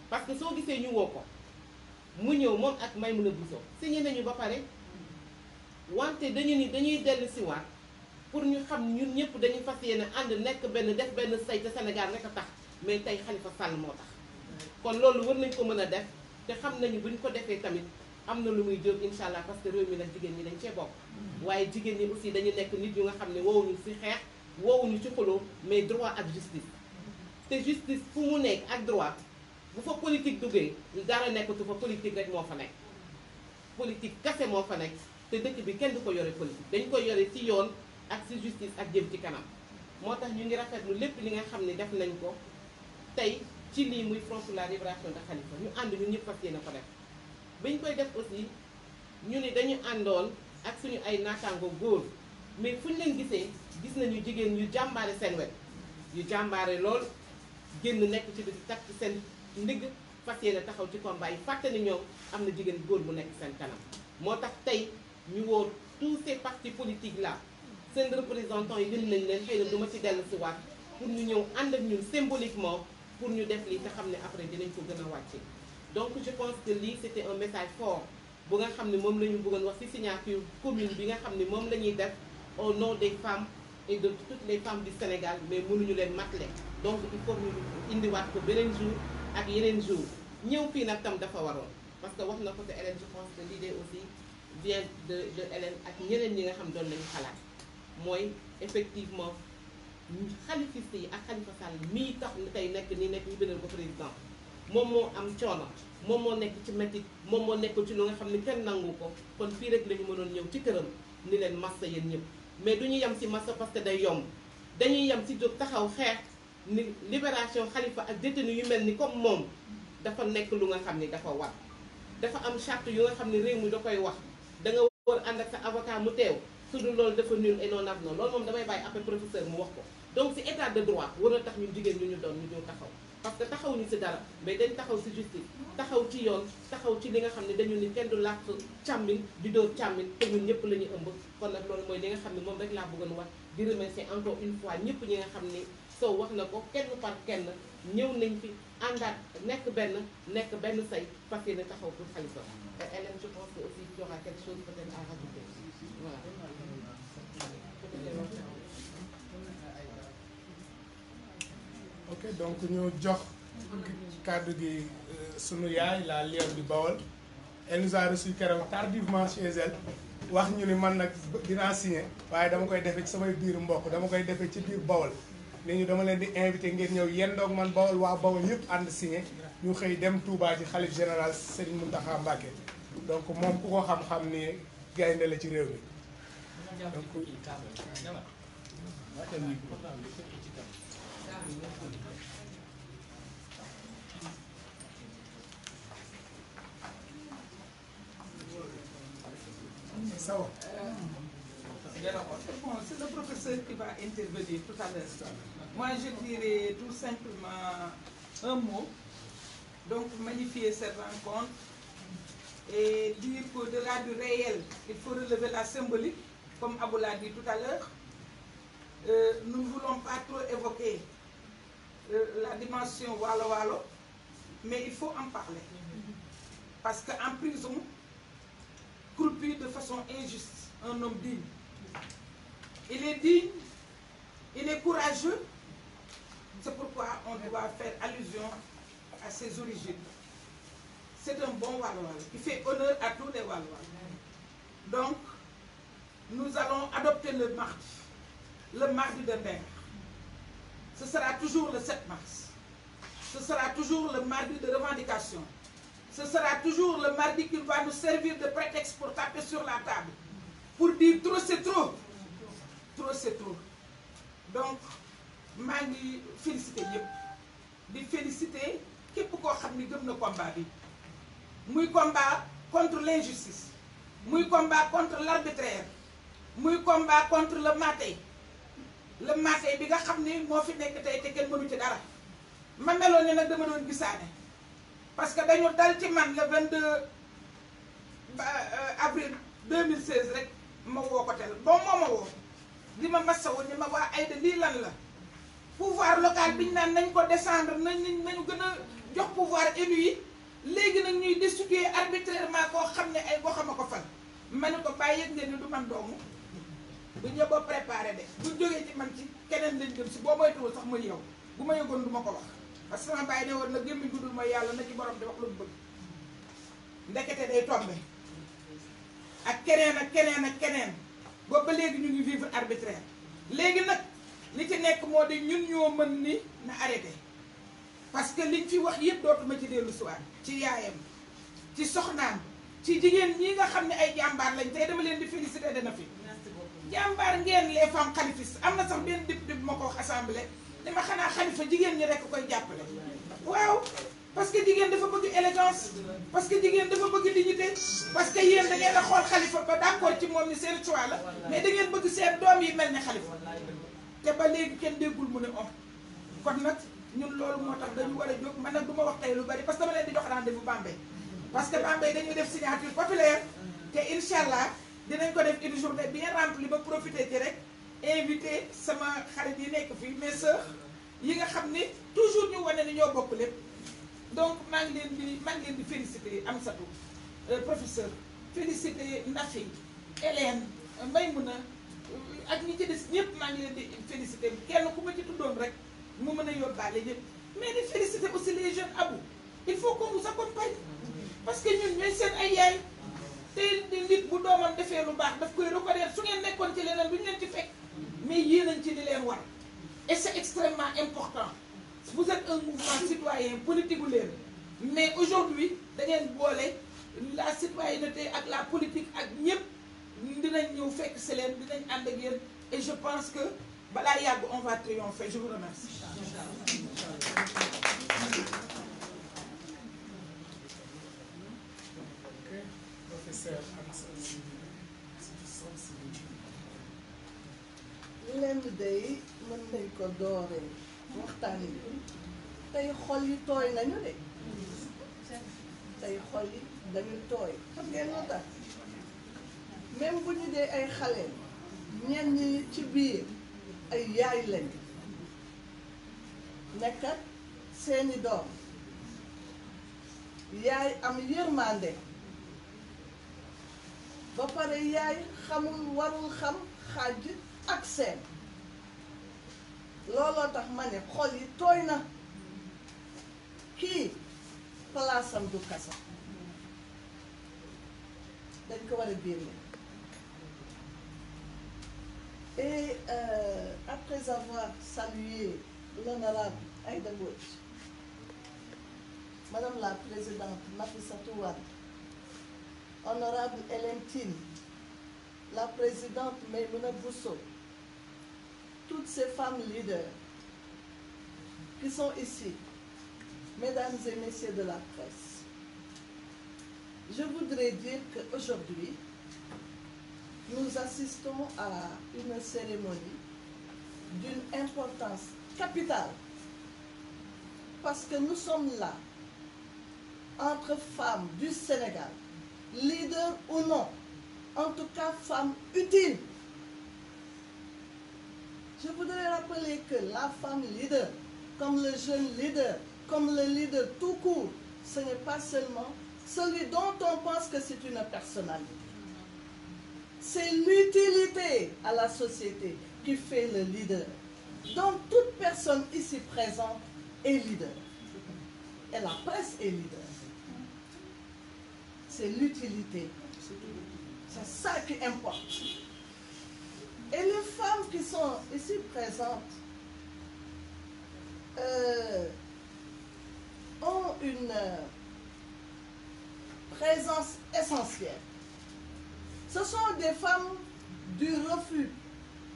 parce que soo gisee ñu woo ko mu ñëw moom ak Maïmouna Bousso signé nañu ba pare wante dañu ni dañuy dellu si waat pour ñu xam ñun ñëpp dañuy fas yéene ànd nekk benn def benn say te Sénégal rek a tax mais tey Khalifa Sall moo tax kon loolu war nañ ko mën a def te xam nañu bu ñu ko defee tamit am na lu muy jóg incha allah parce que réew mi nag jigéen ñi dañ cee bokk waaye jigéen ñi aussi dañu nekk nit yu nga xam ne woowuñu ci xeex woowuñu ci xuloo mais droit ak justice te justice fu mu nekk ak droit bu fa politique duggee dara nekkatu fa politique rek moo fa nekk politique kese moo fa nekk te dëkk bi kenn du ko yore politique dañ koy yore ci yoon ak ci justice ak jëm ci kanam moo tax ñu ngi rafetlu lépp li nga xam ne def nañ ko tey ci lii muy front pour la libération de Khalifa ñu ànd ñun ñëpp fas yéene ko def bañ koy def aussi ñu ni dañu àndoon ak suñu ay naataango góor mais fu ñu leen gisee gis nañu jigéen yu jàmbaare seen wet yu jàmbaare lool génn nekk ci di takk ci seen ndigg fas yéene taxaw ci combat yi fàtte ni ñoom am na jigéen góor bu nekk seen kanam moo tax tey ñu woo tous ces partis politiques là seen représentants yi lim nañ leen xëy na du ma ci dellu si waat pour ñu ñëw ànd ak ñun symboliquement pour ñu def lii te xam ne après dinañ ko gën a wàcce donc je pense que lii c'était un message fort bu nga xam ne moom la ñu bëggoon wax ci signature commune bi nga xam ne moom la ñuy def au nom des femmes et de toutes les femmes du Sénégal mais mënuñu leen matale donc il faut ñu indiwaat ko beneen jour ak yeneen jour ñëw fii nag tam dafa waroon parce que wax na ko te Hélène je pense que l'idée aussi vient de Hélène ak ñeneen ñi nga xam doon nañu xalaat mooy effectivement xalifiste yi ak Khalifa Sall mii tax tey nekk ni nekk ñu beneen ko président moom moo am coono moom moo nekk ci métit moom moo nekk ci lu nga xam ne kenn nangu ko kon fii rek la ñu mënoon ñëw ci këram ni leen massa yéen ñëpp mais du ñu yem ci massa parce que day yomb dañuy yem ci jóg taxaw xeex ni libération Khalifa ak détenu yu mel ni comme moom dafa nekk lu nga xam ni dafa war dafa am charte yu nga xam ne réew mi da koy wax da nga war ànd ak sa avocat mu teew su dul loolu dafa nul et non avenant loolu moom damay bàyyi après professeur mu wax ko donc ci état de droit war na tax ñun jigéen ñu doon ñu ñëw taxaw parce que taxaw ñu ci dara mais dañ taxaw ci justice taxaw ci yoon taxaw ci li nga xam ne dañu ni kenn du làq càmmin di dóor càmmin te ñun ñëpp la ñu ëmb kon nag loolu mooy li nga xam ne moom rek laa bëggoon wax di remercier encore une fois ñëpp ñi nga xam ni Sow wax na ko kenn par kenn ñëw nañ fi àndaat nekk benn say parce que ne taxaw pour Khalifa Hélène je pense que aussi tu auras quelque chose peut-être à rajouter voilà. ok donc ñu jox kàddu gi sunu yaay la Lionne du Baol elle nous a reçu keroog tardivement chez elle wax ñu ni man nag dinaa signé waaye dama koy defee ci samay biir mbokk dama koy defee ci biir Baol ni ñu dama leen di invité ngeen ñëw yendoog man Baol waa Baol yëpp ànd signé ñu xëy dem Touba ci xalif général Serigne Mountakha Mbacké donc moom ku ko xam-xam ni gaynde la ci réew mi donc ça va. Bon, c'est le professeur qui va intervenir tout à l'heure. Moi, je dirais tout simplement un mot. Donc, magnifier cette rencontre et dire qu'au-delà du réel, il faut relever la symbolique, comme Abou l'a dit tout à l'heure. Nous ne voulons pas trop évoquer la dimension walo-walo, mais il faut en parler. Parce qu'en prison, croupi de façon injuste, un homme digne. Il est digne, il est courageux, c'est pourquoi on doit faire allusion à ses origines. C'est un bon walo-walo qui fait honneur à tous les walo-walo. Donc, nous allons adopter le mardi de mer. Ce sera toujours le 7 mars. Ce sera toujours le mardi de revendication. Ce sera toujours le mardi qui va nous servir de prétexte pour taper sur la table. Pour dire trop c'est trop. Trop c'est trop. Donc, je vais féliciter ñëpp di féliciter képp koo xam ni gëm na combat bi. Muy combat contre l'injustice. Muy combat contre l'arbitraire. Muy combat contre le maté. Le maté bi nga xam ni moo fi nekk tey te kenn mënu ci dara. Ma meloon ne nag dama doon gisaane. Parce que dañu dal ci man le 22 avril 2016 rek ma woo ko tel bon moo ma woo li ma masawoon ni ma waa Aïda lii lan la pouvoir local bi ñu naan nañ ko descendre nañu gën a jox pouvoir élu yi léegi nag ñuy destituer arbitrairement koo xam ne ay goxam a ko fal ma ne ko bàyyi yëg ngeen ni du man doomu du ñëpp a préparé de bu jógee ci man ci keneen lañ jëm si boo moytuwul sax ma yow bu ma yëgoon du ma ko wax parce que sama bàyyi ne woon na gémmiñ guddul mooy yàlla na ci borom di wax lu mu bëgg ndekete day tombe ak keneen ak keneen ak keneen boobu ba léegi ñu ngi vivre arbitraire léegi nag li ci nekk moo di ñun ñoo mën ni na arrêté parce que liñ fi wax yëpp dootuma ci dellu si waat ci yaayam ci soxnaam ci jigéen ñi nga xam ne ay jàmbaar lañ tey dama leen di féliciter dana fi jàmbaar ngeen les femmes xalifistes am na sax benn député bu ma ko wax assemblée dama xanaa xalifa jigéen ñi rekk koy jàppale waaw parce que jigéen dafa bëgg élégance parce que jigéen dafa bëgg dignité parce que yéen da ngeen a xool xalifa ba d'accord ci moom ni seen choix la mais da ngeen bëgg seen doom yi mel ne xalifa te ba léegi kenn déggul mu ne om kon nag ñun loolu moo tax dañu war a jóg man nag du ma wax tey lu bari parce que dama leen di jox rendez-vous Bambey parce que Bambey dañuy def signature populaire te incha allah dinañ ko def une journée bien remplie ba profiter ci rek invité sama xarit yi nekk fii mes sœurs yi nga xam ni toujours ñu wane ni ñoo bokk lépp donc maa ngi leen di féliciter Amsatou professeur féliciter Nafi Hélène Maymouna ak ñi ci des ñëpp maa ngi leen di féliciter kenn ku ma ci tuddoon rek mu mën a yóbbaale ñëpp mais di féliciter aussi les jeunes Abou il faut qu'on nous accompagne parce que ñun ñooy seen ay yaay te nit bu doomam defee lu baax daf koy reconnaître su ngeen nekkoon ci leneen duñu leen ci fekk mais yéen añ ci di leen war et c'est extrêmement important vous êtes un mouvement citoyen politique gu leen mais aujourd'hui da ngeen boole la citoyenneté ak la politique ak ñëpp dinañ ñëw fekk si leen dinañ ànd ak yéen et je pense que balaa yàgg on va triompher je vous remercie. lenn day mën nañ ko dooree waxtaan bi tey xol yi tooy nañu de tey xol yi dañu tooy xam ngeen lu tax même bu ñu dee ay xale ñenn ñi ci biir ay yaay lañ nekkat seeni doom yaay am yërmande ba pare yaay xamul warul xam xaaj ak seen looloo tax ma ne xol yi tooy na kii palaasam du kasa dañ ko war a génne et après avoir salué l'honorable Aïda Mbodj, Madame la Présidente Nafissatou Wade, honorable Hélène Tine, la Présidente Maïmouna Bousso, toutes ces femmes leaders qui sont ici, Mesdames et Messieurs de la presse, je voudrais dire qu'aujourd'hui, nous assistons à une cérémonie d'une importance capitale parce que nous sommes là, entre femmes du Sénégal, leaders ou non, en tout cas femmes utiles. Je voudrais rappeler que la femme leader, comme le jeune leader, comme le leader tout court, ce n'est pas seulement celui dont on pense que c'est une personnalité. C'est l'utilité à la société qui fait le leader. Donc toute personne ici présente est leader. Et la presse est leader. C'est l'utilité. C'est ça qui importe. Et les femmes qui sont ici présentes ont une présence essentielle. Ce sont des femmes du refus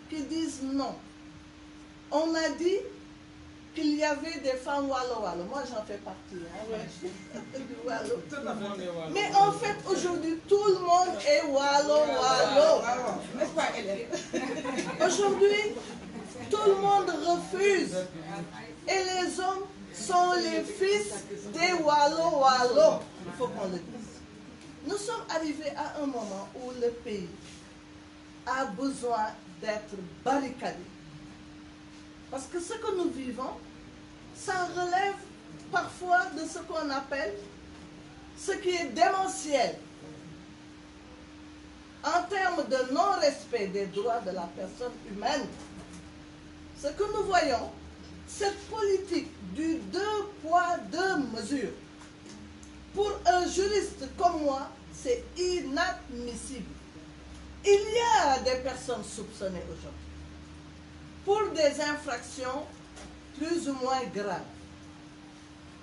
qui disent non. On a dit qu'il y avait des femmes Walo-Walo. Moi, j'en fais partie. Hein, du Walo. Mais en fait, aujourd'hui, tout le monde est Walo-Walo. N'est-ce pas, Hélène? Aujourd'hui, tout le monde refuse. Et les hommes sont les fils des Walo-Walo. Il faut qu'on le dise. Nous sommes arrivés à un moment où le pays a besoin d'être barricadé. Parce que ce que nous vivons, ça relève parfois de ce qu'on appelle ce qui est démentiel. en termes de non-respect des droits de la personne humaine. Ce que nous voyons, cette politique du 2 poids, 2 mesures, pour un juriste comme moi, c'est inadmissible. Il y a des personnes soupçonnées aujourd'hui pour des infractions plus ou moins graves.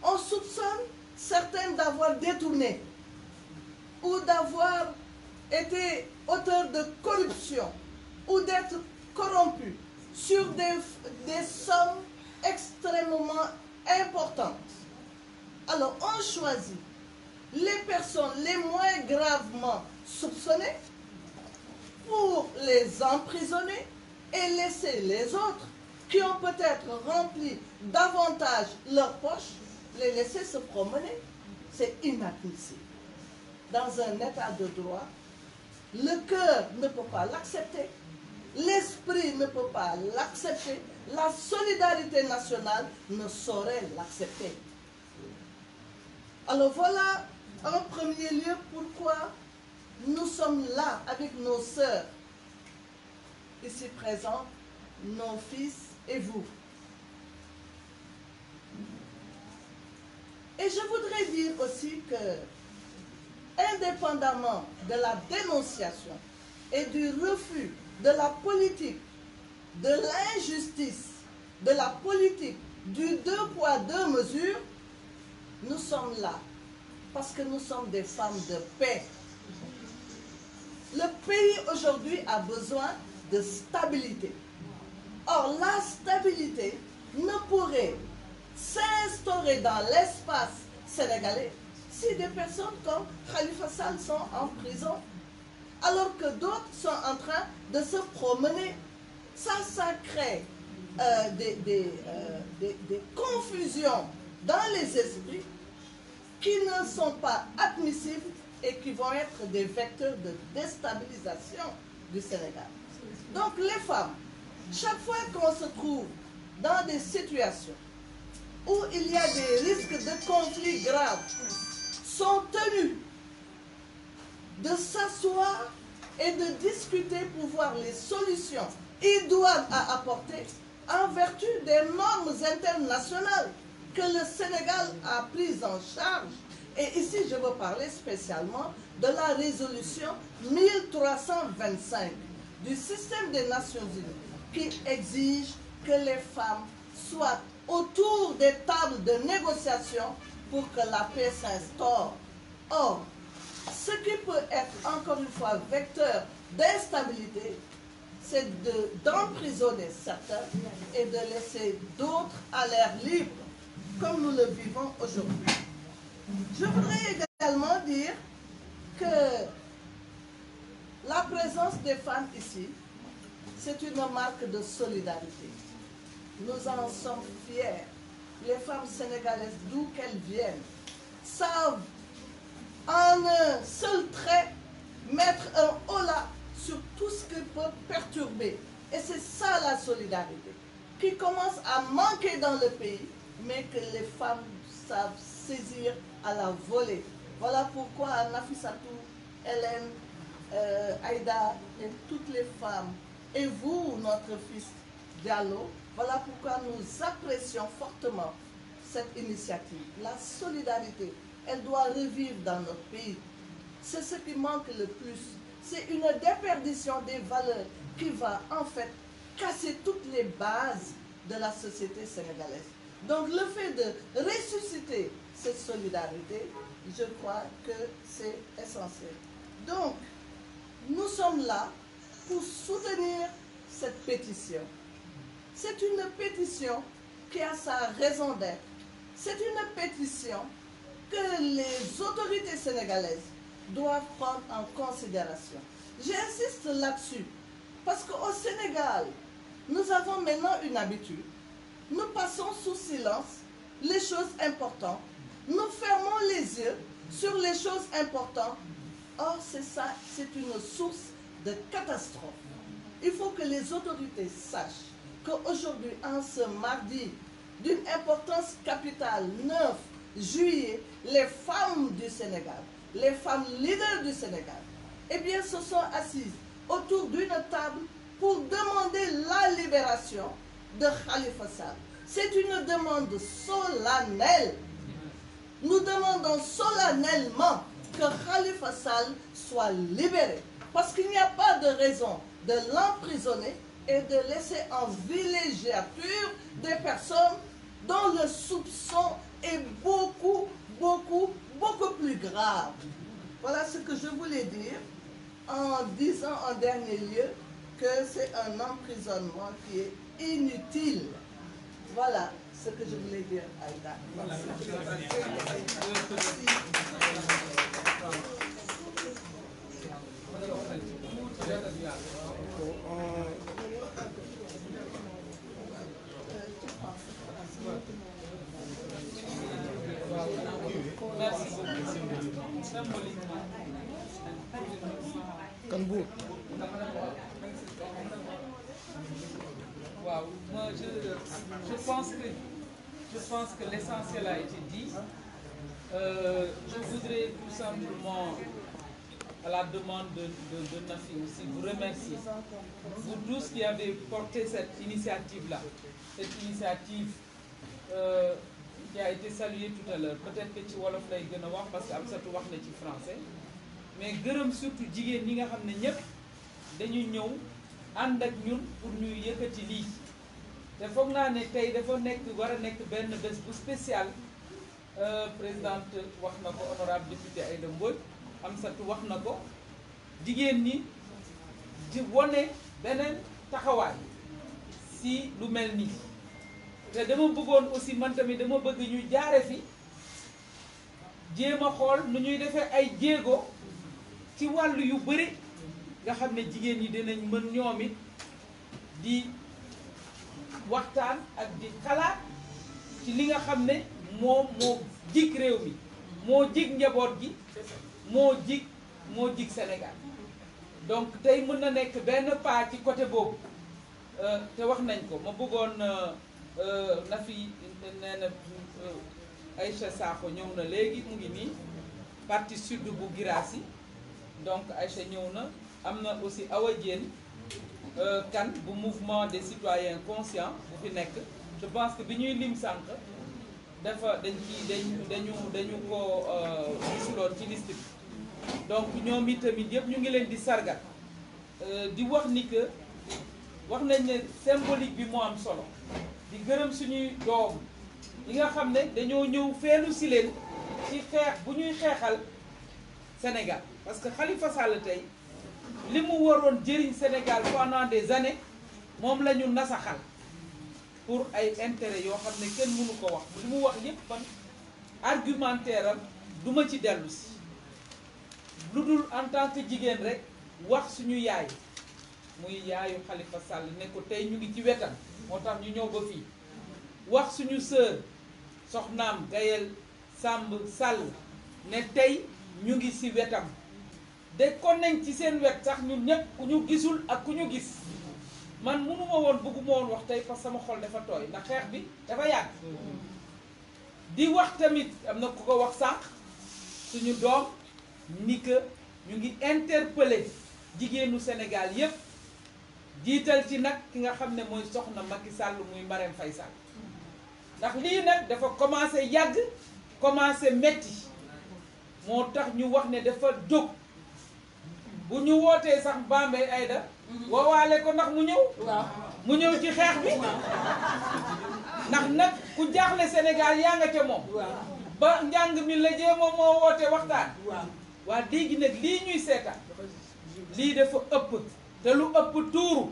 On soupçonne certains d'avoir détourné ou d'avoir été auteurs de corruption ou d'être corrompus sur des sommes extrêmement importantes. Alors on choisit les personnes les moins gravement soupçonnées pour les emprisonner et laisser les autres qui ont peut-être rempli davantage leurs poches, les laisser se promener. C'est inadmissible. Dans un état de droit, le cœur ne peut pas l'accepter, l'esprit ne peut pas l'accepter, la solidarité nationale ne saurait l'accepter. Alors voilà, en premier lieu, pourquoi nous sommes là avec nos sœurs, ici présentes, nos fils et vous. Et je voudrais dire aussi que, indépendamment de la dénonciation et du refus de la politique, de l'injustice, de la politique du 2 poids, 2 mesures, nous sommes là parce que nous sommes des femmes de paix. Le pays aujourd'hui a besoin de stabilité. Or, la stabilité ne pourrait s'instaurer dans l'espace sénégalais si des personnes comme Khalifa Sall sont en prison, alors que d'autres sont en train de se promener. Ça crée des confusions dans les esprits qui ne sont pas admissibles et qui vont être des vecteurs de déstabilisation du Sénégal. Donc les femmes, chaque fois qu'on se trouve dans des situations où il y a des risques de conflits graves, sont tenues de s'asseoir et de discuter pour voir les solutions idoines à apporter en vertu des normes internationales que le Sénégal a prises en charge. Et ici, je veux parler spécialement de la résolution 1325 du système des Nations Unies qui exige que les femmes soient autour des tables de négociation pour que la paix s'instaure. Or, ce qui peut être encore une fois vecteur d'instabilité, c'est d'emprisonner certains et de laisser d'autres à l'air libre, comme nous le vivons aujourd'hui. Je voudrais également dire que la présence des femmes ici, c'est une marque de solidarité. Nous en sommes fiers. Les femmes sénégalaises, d'où qu'elles viennent, savent en un seul trait mettre un holà sur tout ce qui peut perturber. Et c'est ça la solidarité, qui commence à manquer dans le pays, mais que les femmes savent saisir à la volée. Voilà pourquoi Nafissatou, Hélène, Aïda et toutes les femmes, et vous, notre fils Diallo, voilà pourquoi nous apprécions fortement cette initiative. La solidarité, elle doit revivre dans notre pays. C'est ce qui manque le plus. C'est une déperdition des valeurs qui va en fait casser toutes les bases de la société sénégalaise. Donc le fait de ressusciter cette solidarité, je crois que c'est essentiel. Donc, nous sommes là pour soutenir cette pétition. C'est une pétition qui a sa raison d'être. C'est une pétition que les autorités sénégalaises doivent prendre en considération. J'insiste là-dessus parce qu'au Sénégal, nous avons maintenant une habitude. Nous passons sous silence les choses importantes. Nous fermons les yeux sur les choses importantes. Or, c'est ça, c'est une source de catastrophe. Il faut que les autorités sachent qu'aujourd'hui, en ce mardi d'une importance capitale, 9 juillet, les femmes du Sénégal, les femmes leaders du Sénégal eh bien, se sont assises autour d'une table pour demander la libération de Khalifa Sall. C'est une demande solennelle. Nous demandons solennellement que Khalifa Sall soit libéré. Parce qu'il n'y a pas de raison de l'emprisonner et de laisser en villégiature des personnes dont le soupçon est beaucoup plus grave. Voilà ce que je voulais dire en disant en dernier lieu que c'est un emprisonnement qui est inutile. Voilà ce que je voulais dire, Aïda. Wow. Moi, je pense que l'essentiel a été dit. Je voudrais tout simplement, à la demande de Nafi aussi, vous remercier. Vous tous qui avez porté cette initiative-là, cette initiative qui a été saluée tout à l'heure. Peut-être que ci wolof lay gën a wax parce que Amsatou wax na ci français. Mais gërëm surtout jigéen ñi nga xam ne ñëpp dañu ñëw ànd ak ñun pour ñu yëkkati lii. te foog naa ne tey dafa war a nekk benn bés bu spécial. Présidente wax na ko, honorable député Aïda Mbodj, Amsatou wax na ko, jigéen ñi di wone beneen taxawaay si lu mel nii. te dama bëggoon aussi man tamit dama bëgg ñu jaare fi jéem a xool nu ñuy defee ay jéego ci wàllu yu bëri nga xam ne jigéen ñi dinañ mën ñoom it di waxtaan ak di xalaat ci li nga xam ne moo jig réew mi, moo jig njaboot gi, moo jig Sénégal. Donc tey mën na nekk benn pas ci côté boobu te wax nañ ko. Ma bëggoon na fi nee na Aïcha Sakho ñëw na léegi mu ngi nii partie sud bu Girassi, donc Aïcha ñëw na. Am na aussi Awa Diène kan bu mouvement des citoyens conscients bu fi nekk. Je pense que bi ñuy lim sànq dañu ko gisuloon ci liste bi. Donc ñoom itamit yëpp ñu ngi leen di sargal di wax ni que wax nañ ne symbolique bi moo am solo. di gërëm suñuy doom yi nga xam ne dañoo ñëw feelu si leen ci xeex bu ñuy xeexal Sénégal. Parce que Khalifa Sall tey li mu waroon jëriñ Sénégal pendant des années moom la ñu nasaxal pour ay intérêt yoo xam ne kenn mënu ko wax. li mu wax yépp man argumentaire am duma ci dellu si lu dul en tant que jigéen rek wax suñu yaay muy yaayu Khalifa Sall ne ko tey ñu ngi ci wetam moo tax ñu ñëw ba fii. wax suñu sœur soxnaam Gayel Samb Sall ne tey ñu ngi ci wetam de kon nañ ci seen wet sax ñun ñëpp ku ñu gisul ak ku ñu gis. man mënuma woon bëgguma woon wax tey parce que sama xol dafa tooy ndax xeex bi dafa yàgg. di wax tamit am na ku ko wax sànq suñu doom ni que ñu ngi interpeller jigéenu Sénégal yépp jiital ci nag ki nga xam ne mooy soxna Macky Sall muy Marème Faye Sall. ndax lii nag dafa commencé yàgg commencé metti moo tax ñu wax ne dafa jóg bu ñu wootee sax Bambey Aïda woowaale ko ndax mu ñëw. mu ñëw ci xeex bi. ndax nag ku jaaxle Sénégal yaa nga ca moom. ba njàng mi la jee moom moo woote waxtaan. waa léegi nag lii ñuy seetaan lii dafa ëpp te lu ëpp tuuru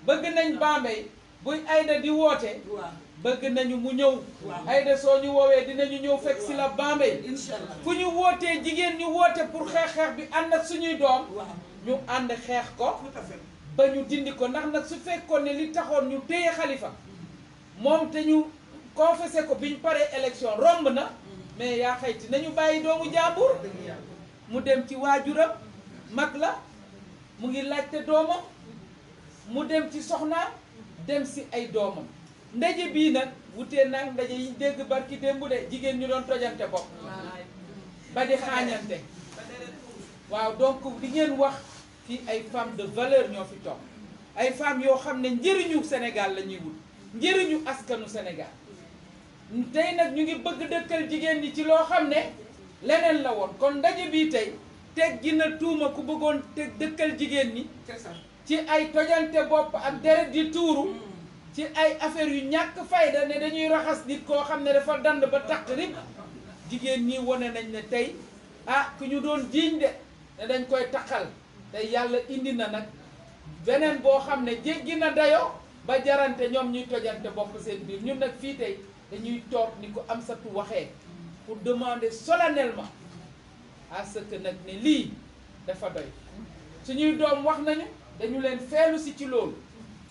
bëgg nañ Bambey buy Aïda di woote. bëgg nañu mu ñëw. Aïda soo ñu woowee dinañu ñëw fekk si la Bambey. fu ñu wootee jigéen ñu woote pour xeex bi ànd ak suñuy doom. ñu ànd xeex ko. ba ñu dindi ko ndax nag su fekkoon ne li taxoon ñu téye Khalifa moom te ñu confessé ko biñ paree élection romb na. mais yaa xayti nañu bàyyi doomu jàmbur. mu dem ci waajuram mag la mu ngi laajte doomam mu dem ci soxnaam dem si ay doomam. ndaje bii nag wutee nag ndaje yi dégg barki démb de jigéen ñu doon tojante bopp ba di xaañante waaw donc di ngeen wax fii ay femmes de valeur ñoo fi toog ay femmes yoo xam ne njëriñu Sénégal la ñuy wut njëriñu askanu Sénégal tey nag ñu ngi bëgg dëkkal jigéen ñi ci loo xam ne leneen la woon kon ndaje bii tey teggi na tuuma ku bëggoon te dëkkal jigéen ñi ci ay tojante bopp ak deret di tuuru ci ay affaire yu ñàkk fayda ne dañuy raxas nit koo xam ne dafa dand ba taq rib jigéen ñi wane nañ ne tey ku ñu doon jiiñ de ne dañ koy taqal tey yàlla indi na nag beneen boo xam ne jéggi na dayo ba jarante ñoom ñuy tojante bopp seen biir ñun nag fii tey dañuy toog ni ko Amsatou waxee pour demander solennellement à ce que nag ne lii dafa doy suñuy doom wax nañu dañu leen feelu si ci loolu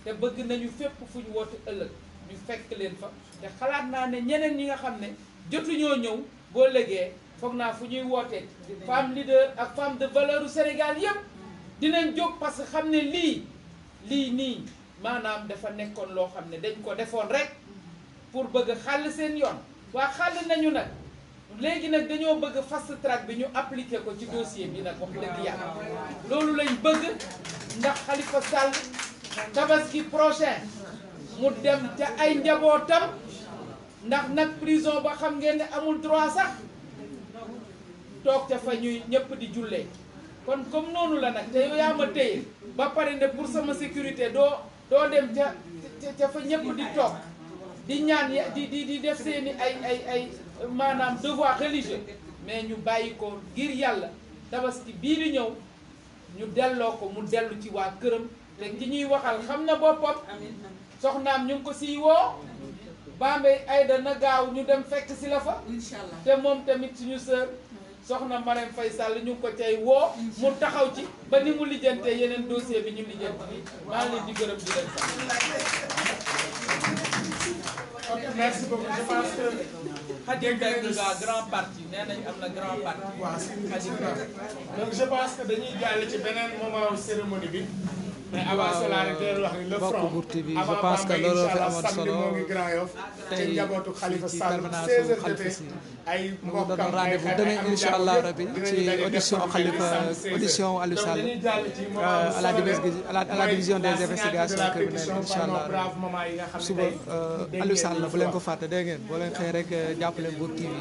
te bëgg nañu fépp fu ñu woote ëllëg ñu fekk leen fa te xalaat naa ne ñeneen ñi nga xam ne jotuñoo ñëw boo légee foog naa fu ñuy wootee femme leader ak femme de valeur u Sénégal yépp dinañ jóg parce que xam ne lii nii maanaam dafa nekkoon loo xam ne dañ ko defoon rek pour bëgg xàll seen yoon waa xàll nañu nag léegi nag dañoo bëgg fast track bi ñu appliqué ko ci dossier bi nag wax dëgg yàlla loolu lañ bëgg ndax Khalifa Sall tabaski prochain mu dem ca ay njabootam ndax nag prison ba xam ngeen ne amul droit sax toog ca fa ñuy ñëpp di jullee kon comme noonu la nag te yow yaa ma téye ba pare ne pour sama sécurité doo dem ca fa ñëpp di toog di ñaan di def seeni ay maanaam devoir religieux mais ñu bàyyi ko ngir yàlla tabaski bii di ñëw ñu delloo ko mu dellu ci waa këram te ki ñuy waxal xam na boppam soxnaam ñu ngi ko siy woo Bambey Aïda na gaaw ñu dem fekk si la fa te moom tamit suñu sœur soxna Marème Faye Sall ñu ngi ko cay woo mu taxaw ci ba ni mu lijjantee yeneen dossier bi ñu lijjanti bi maa ngi leen di gërëm di leen sax. Merci beaucoup. Je pense que Khadim Mbengue grand parti nee nañ am na grand parti. waaw donc je pense que dañuy jàll ci beneen moment cérémonie bi. mais avant cela rek day wax ni le front je pense que loolu fi amoon solo moo ngi Grand Yoff tey njabootu Khalifa ci Sall permanence 16h Khalifa jotee si ay mu mbokkam doon rendez-vous demain incha allah rabi ci audition Khalifa audition Aliou Sall à la division des investigations criminelles incha allah suba Aliou Sall bu leen ko fàtte dégg ngeen boo leen xëy rek jàpp leen Mbour TV